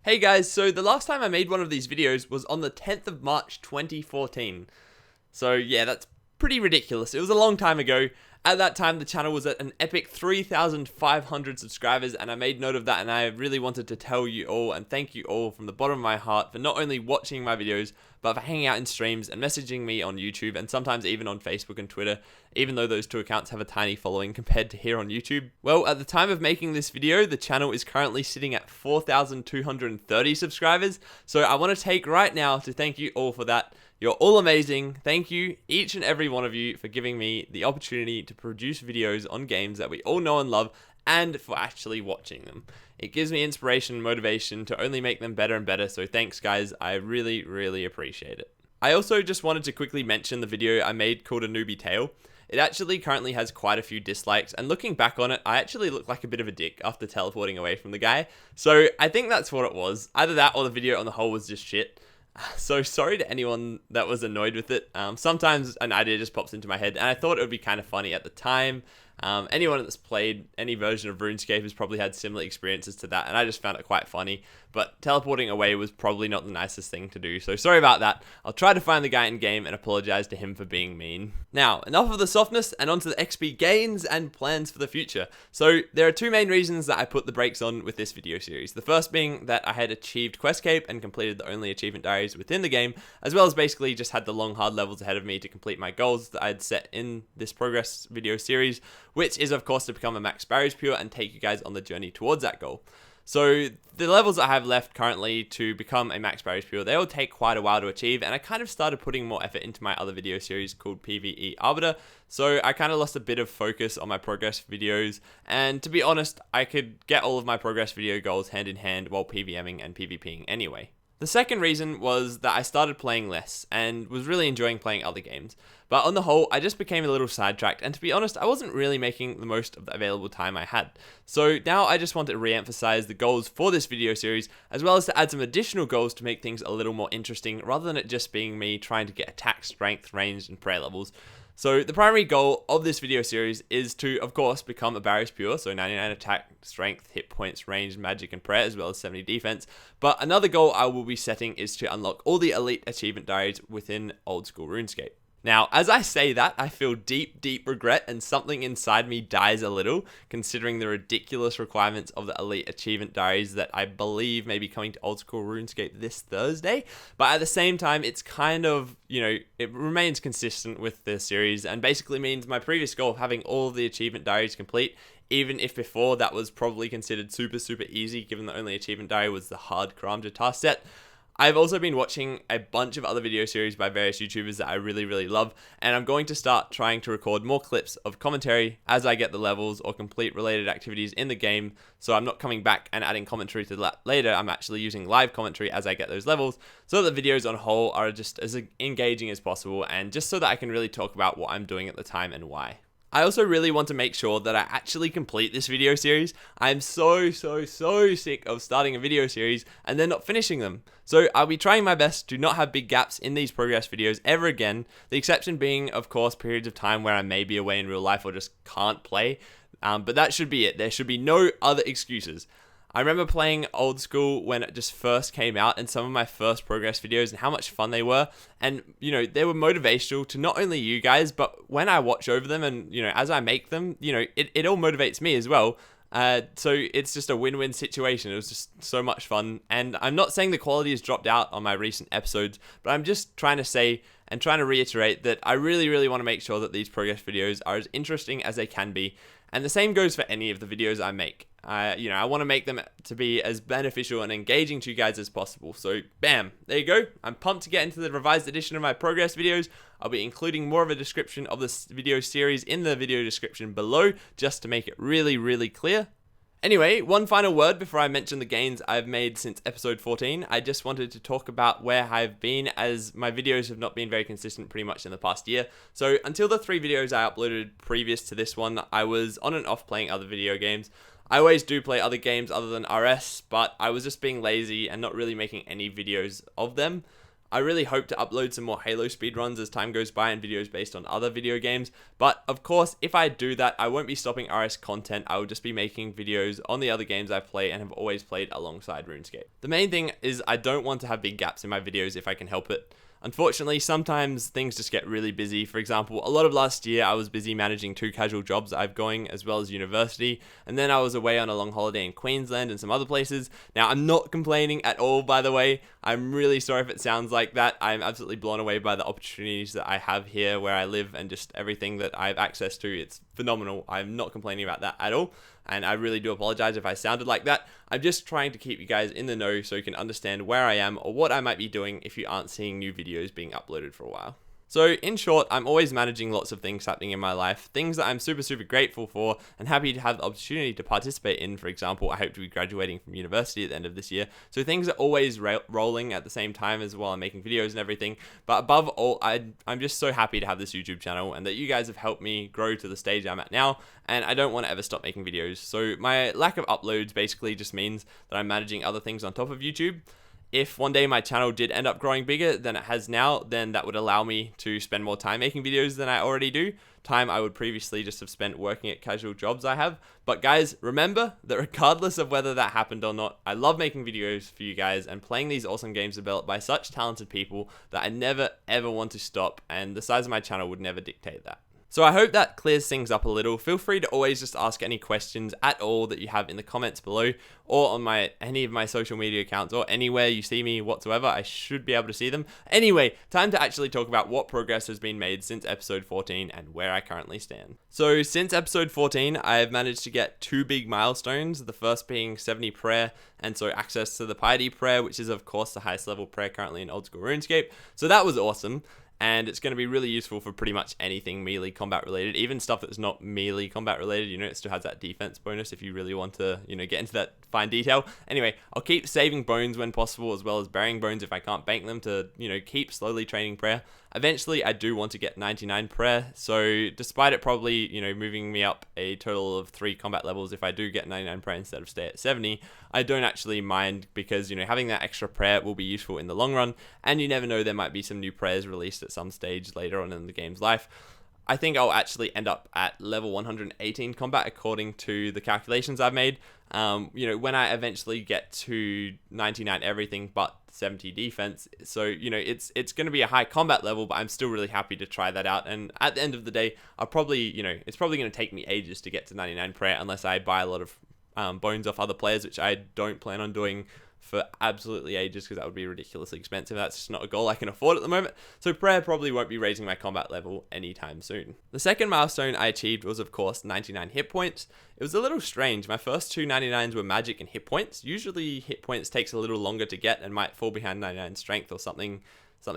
Hey guys, so the last time I made one of these videos was on the 10th of March 2014. So yeah, that's pretty ridiculous. It was a long time ago. At that time, the channel was at an epic 3,500 subscribers, and I made note of that, and I really wanted to tell you all and thank you all from the bottom of my heart for not only watching my videos, but for hanging out in streams and messaging me on YouTube, and sometimes even on Facebook and Twitter, even though those two accounts have a tiny following compared to here on YouTube. Well, at the time of making this video, the channel is currently sitting at 4,230 subscribers, so I want to take right now to thank you all for that. You're all amazing. Thank you, each and every one of you, for giving me the opportunity to produce videos on games that we all know and love, and for actually watching them. It gives me inspiration and motivation to only make them better and better, so thanks guys, I really, really appreciate it. I also just wanted to quickly mention the video I made called A Newbie Tale. It actually currently has quite a few dislikes, and looking back on it, I actually look like a bit of a dick after teleporting away from the guy, so I think that's what it was. Either that or the video on the whole was just shit. So sorry to anyone that was annoyed with it. Sometimes an idea just pops into my head, and I thought it would be kind of funny at the time. Anyone that's played any version of RuneScape has probably had similar experiences to that, and I just found it quite funny. But teleporting away was probably not the nicest thing to do, so sorry about that. I'll try to find the guy in game and apologize to him for being mean. Now, enough of the softness and onto the XP gains and plans for the future. So there are two main reasons that I put the brakes on with this video series. The first being that I had achieved Questcape and completed the only achievement diaries within the game, as well as basically just had the long hard levels ahead of me to complete my goals that I had set in this progress video series, which is of course to become a max Barrows pure and take you guys on the journey towards that goal. So the levels I have left currently to become a max Barrows pure, they will take quite a while to achieve, and I kind of started putting more effort into my other video series called PvE Arbiter, so I kind of lost a bit of focus on my progress videos, and to be honest, I could get all of my progress video goals hand in hand while PvMing and PvPing anyway. The second reason was that I started playing less and was really enjoying playing other games, but on the whole, I just became a little sidetracked, and to be honest, I wasn't really making the most of the available time I had. So now I just want to re-emphasize the goals for this video series, as well as to add some additional goals to make things a little more interesting, rather than it just being me trying to get attack, strength, range, and prayer levels. So the primary goal of this video series is to, of course, become a Barrows pure, so 99 attack, strength, hit points, range, magic, and prayer, as well as 70 defense. But another goal I will be setting is to unlock all the elite achievement diaries within old school RuneScape. Now, as I say that, I feel deep regret, and something inside me dies a little, considering the ridiculous requirements of the elite achievement diaries that I believe may be coming to old school RuneScape this Thursday. But at the same time, it's kind of, it remains consistent with the series, and basically means my previous goal of having all of the achievement diaries complete, even if before that was probably considered super easy, given the only achievement diary was the hard Karamja task set. I've also been watching a bunch of other video series by various YouTubers that I really love, and I'm going to start trying to record more clips of commentary as I get the levels or complete related activities in the game, so I'm not coming back and adding commentary to that later. I'm actually using live commentary as I get those levels, so that the videos on whole are just as engaging as possible, and just so that I can really talk about what I'm doing at the time and why. I also really want to make sure that I actually complete this video series. I'm so sick of starting a video series and then not finishing them. So I'll be trying my best to not have big gaps in these progress videos ever again. The exception being, of course, periods of time where I may be away in real life or just can't play. But that should be it. There should be no other excuses. I remember playing old school when it just first came out, and some of my first progress videos and how much fun they were. And, they were motivational to not only you guys, but when I watch over them and, as I make them, it all motivates me as well. So it's just a win-win situation. It was just so much fun. And I'm not saying the quality has dropped out on my recent episodes, but I'm just trying to say and trying to reiterate that I really want to make sure that these progress videos are as interesting as they can be. And the same goes for any of the videos I make. I want to make them to be as beneficial and engaging to you guys as possible. So, bam, there you go. I'm pumped to get into the revised edition of my progress videos. I'll be including more of a description of this video series in the video description below, just to make it really clear. Anyway, one final word before I mention the gains I've made since episode 14. I just wanted to talk about where I've been, as my videos have not been very consistent pretty much in the past year. So until the 3 videos I uploaded previous to this one, I was on and off playing other video games. I always do play other games other than RS, but I was just being lazy and not really making any videos of them. I really hope to upload some more Halo speedruns as time goes by and videos based on other video games. But of course, if I do that, I won't be stopping RS content. I will just be making videos on the other games I play and have always played alongside RuneScape. The main thing is I don't want to have big gaps in my videos if I can help it. Unfortunately, sometimes things just get really busy. For example, a lot of last year I was busy managing 2 casual jobs I've going as well as university, and then I was away on a long holiday in Queensland and some other places. Now, I'm not complaining at all, by the way. I'm really sorry if it sounds like that. I'm absolutely blown away by the opportunities that I have here where I live and just everything that I have access to. It's phenomenal. I'm not complaining about that at all. And I really do apologize if I sounded like that. I'm just trying to keep you guys in the know so you can understand where I am or what I might be doing if you aren't seeing new videos being uploaded for a while. So in short, I'm always managing lots of things happening in my life, things that I'm super grateful for and happy to have the opportunity to participate in. For example, I hope to be graduating from university at the end of this year. So things are always rolling at the same time as well. I'm making videos and everything. But above all, I'm just so happy to have this YouTube channel and that you guys have helped me grow to the stage I'm at now. And I don't want to ever stop making videos. So my lack of uploads basically just means that I'm managing other things on top of YouTube. If one day my channel did end up growing bigger than it has now, then that would allow me to spend more time making videos than I already do. Time I would previously just have spent working at casual jobs I have. But guys, remember that regardless of whether that happened or not, I love making videos for you guys and playing these awesome games developed by such talented people that I never ever want to stop, and the size of my channel would never dictate that. So I hope that clears things up a little. Feel free to always just ask any questions at all that you have in the comments below or on any of my social media accounts or anywhere you see me whatsoever. I should be able to see them. Anyway, time to actually talk about what progress has been made since episode 14 and where I currently stand. So since episode 14, I have managed to get 2 big milestones, the first being 70 prayer, and so access to the piety prayer, which is of course the highest level prayer currently in old school RuneScape. So that was awesome. And it's going to be really useful for pretty much anything melee combat related, even stuff that's not melee combat related. You know, it still has that defense bonus if you really want to, get into that fine detail. Anyway, I'll keep saving bones when possible, as well as burying bones if I can't bank them to, keep slowly training prayer. Eventually, I do want to get 99 prayer. So despite it probably, moving me up a total of 3 combat levels, if I do get 99 prayer instead of stay at 70, I don't actually mind because, having that extra prayer will be useful in the long run. And you never know, there might be some new prayers released at some stage later on in the game's life. I think I'll actually end up at level 118 combat according to the calculations I've made. When I eventually get to 99 everything but 70 defense. So, it's going to be a high combat level, but I'm still really happy to try that out. And at the end of the day, I'll probably, it's probably going to take me ages to get to 99 prayer unless I buy a lot of bones off other players, which I don't plan on doing for absolutely ages because that would be ridiculously expensive. That's just not a goal I can afford at the moment. So prayer probably won't be raising my combat level anytime soon. The second milestone I achieved was of course 99 hit points. It was a little strange. My first 2 99s were magic and hit points. Usually hit points takes a little longer to get and might fall behind 99 strength or something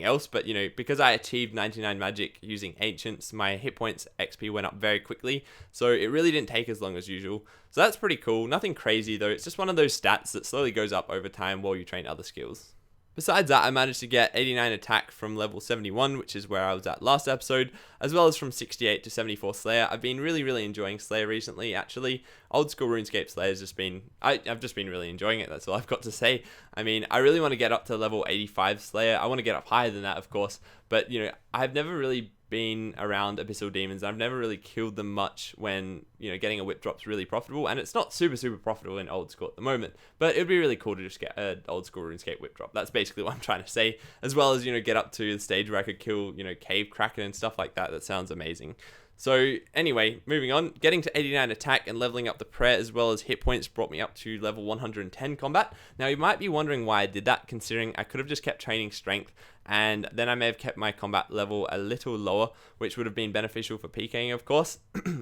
else, but because I achieved 99 magic using ancients, my hit points XP went up very quickly, so it really didn't take as long as usual. So that's pretty cool. Nothing crazy though, it's just one of those stats that slowly goes up over time while you train other skills. Besides that, I managed to get 89 attack from level 71, which is where I was at last episode, as well as from 68 to 74 Slayer. I've been really enjoying Slayer recently, actually. Old school RuneScape Slayer's just been, I've just been really enjoying it, that's all I've got to say. I mean, I really want to get up to level 85 Slayer. I want to get up higher than that, of course, but, I've never really been around abyssal demons. I've never really killed them much when getting a whip drop's really profitable, and it's not super profitable in old school at the moment, but it would be really cool to just get an old school RuneScape whip drop. That's basically what I'm trying to say, as well as get up to the stage where I could kill cave kraken and stuff like that. That sounds amazing. So anyway, moving on, getting to 89 attack and leveling up the prayer as well as hit points brought me up to level 110 combat. Now you might be wondering why I did that, considering I could have just kept training strength and then I may have kept my combat level a little lower, which would have been beneficial for PKing, of course.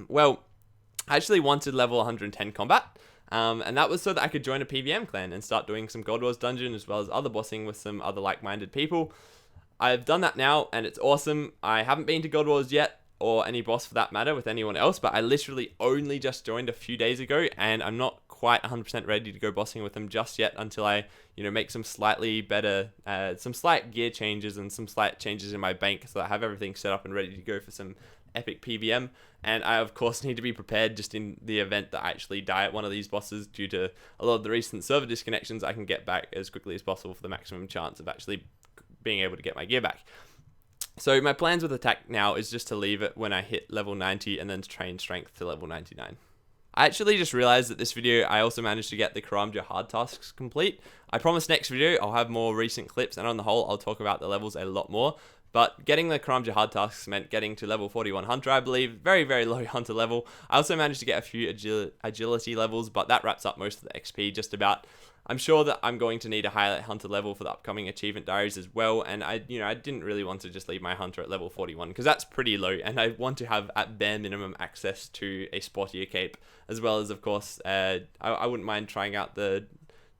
Well, I actually wanted level 110 combat, and that was so that I could join a PVM clan and start doing some Gold Wars dungeon as well as other bossing with some other like-minded people. I've done that now and it's awesome. I haven't been to Gold Wars yet, or any boss for that matter with anyone else, but I literally only just joined a few days ago and I'm not quite 100% ready to go bossing with them just yet until I make some slightly better some slight gear changes and some slight changes in my bank so that I have everything set up and ready to go for some epic PVM. And I of course need to be prepared just in the event that I actually die at one of these bosses due to a lot of the recent server disconnections. I can get back as quickly as possible for the maximum chance of actually being able to get my gear back. So my plans with attack now is just to leave it when I hit level 90 and then to train strength to level 99. I actually just realized that this video I also managed to get the Karamja hard tasks complete. I promise next video I'll have more recent clips, and on the whole I'll talk about the levels a lot more. But getting the Karamja hard tasks meant getting to level 41 Hunter, I believe. Very, very low Hunter level. I also managed to get a few agility levels, but that wraps up most of the XP just about. I'm sure that I'm going to need a highlight Hunter level for the upcoming achievement diaries as well, and I didn't really want to just leave my Hunter at level 41 because that's pretty low, and I want to have at bare minimum access to a spottier cape, as well as, of course, I wouldn't mind trying out the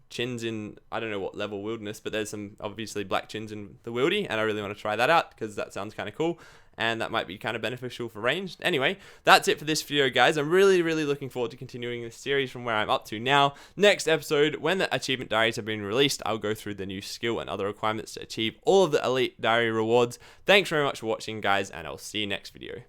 chins in, I don't know what level wilderness, but there's some obviously black chins in the wildy, and I really want to try that out because that sounds kind of cool, and that might be kind of beneficial for ranged. Anyway, that's it for this video, guys. I'm really, really looking forward to continuing this series from where I'm up to now. Next episode, when the achievement diaries have been released, I'll go through the new skill and other requirements to achieve all of the elite diary rewards. Thanks very much for watching, guys, and I'll see you next video.